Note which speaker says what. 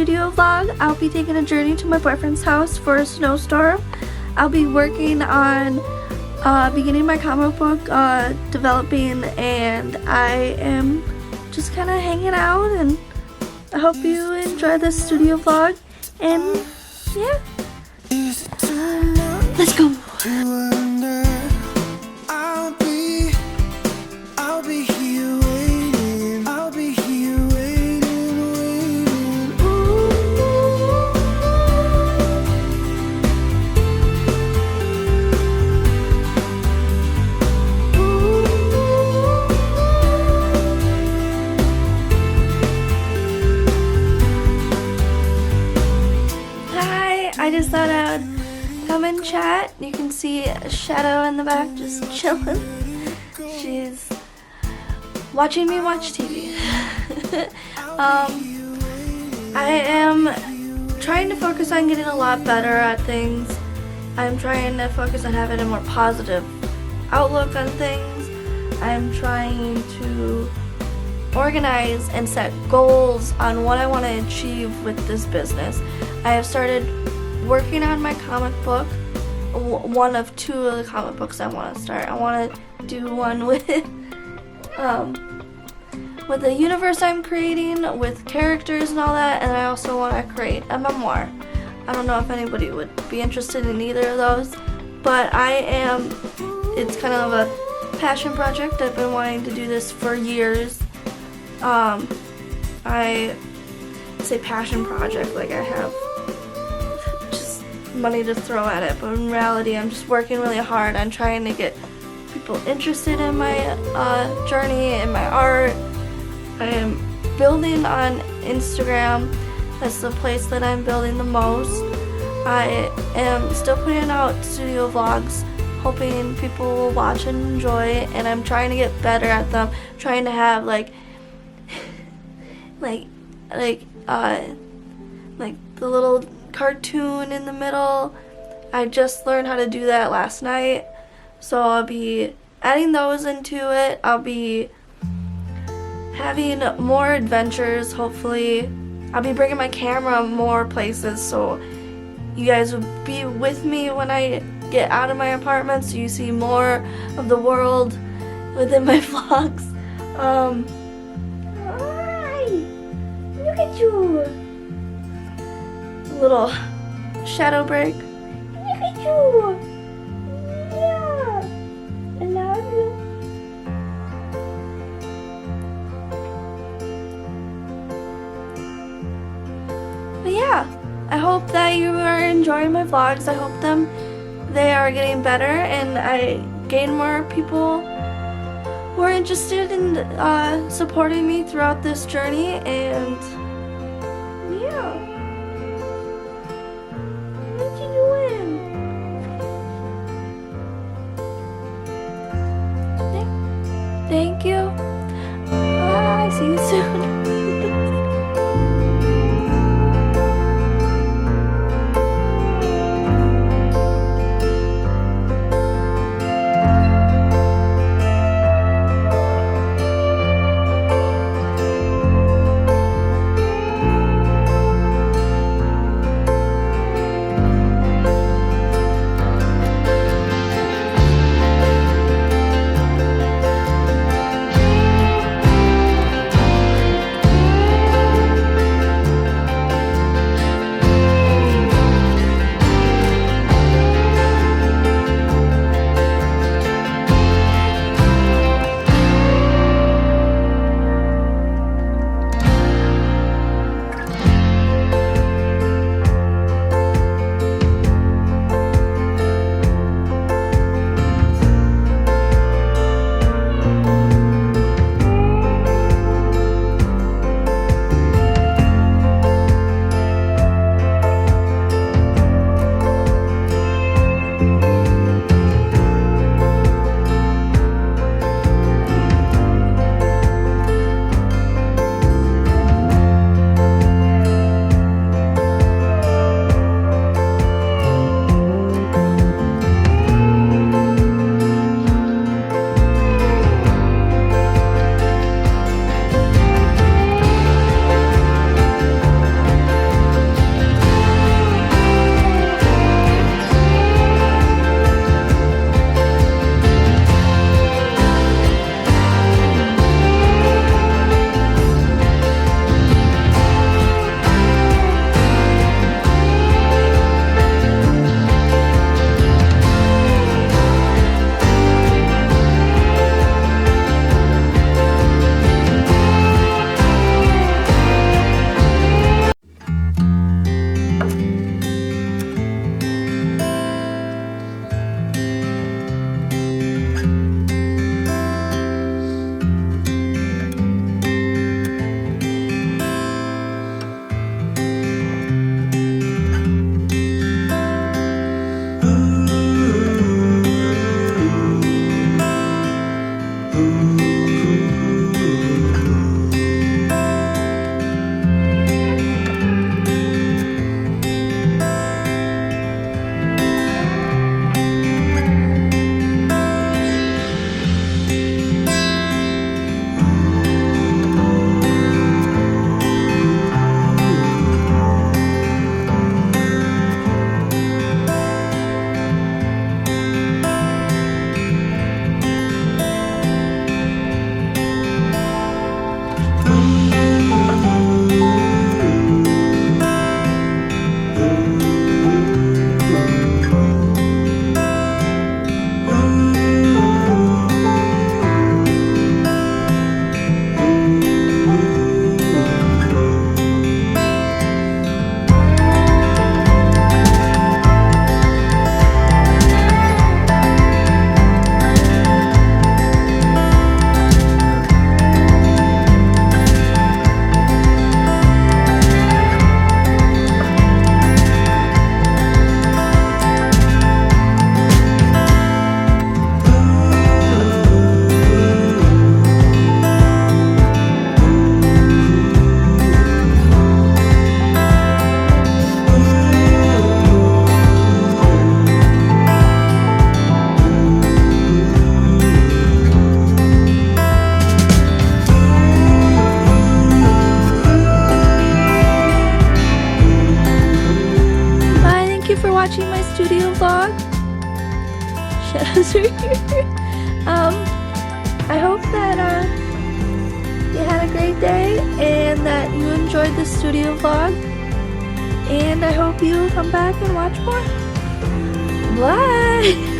Speaker 1: studio vlog, I'll be taking a journey to my boyfriend's house for a snowstorm. I'll be working on beginning my comic book developing, and I am just kind of hanging out, and I hope you enjoy this studio vlog, and yeah, let's go. I just thought I would come and chat. You can see Shadow in the back just chilling. She's watching me watch TV. I am trying to focus on getting a lot better at things. I'm trying to focus on having a more positive outlook on things. I'm trying to organize and set goals on what I want to achieve with this business. I have started working on my comic book, one of two of the comic books I want to start. I want to do one with the universe I'm creating, with characters and all that, and I also want to create a memoir. I don't know if anybody would be interested in either of those, but it's kind of a passion project. I've been wanting to do this for years. I say passion project like I have money to throw at it, but in reality I'm just working really hard on trying to get people interested in my journey and my art. I am building on Instagram. That's the place that I'm building the most. I am still putting out studio vlogs, hoping people will watch and enjoy, and I'm trying to get better at them, trying to have like the little cartoon in the middle. I just learned how to do that last night, so I'll be adding those into it. I'll be having more adventures, hopefully. I'll be bringing my camera more places, so you guys will be with me when I get out of my apartment, so you see more of the world within my vlogs. Hi! Look at you! Little shadow break. Look at you! Yeah! I love you. But yeah, I hope that you are enjoying my vlogs. I hope they are getting better, and I gain more people who are interested in supporting me throughout this journey, and yeah. Thank you. Bye. See you soon. shadows are here. I hope that you had a great day and that you enjoyed the studio vlog. And I hope you come back and watch more. Bye!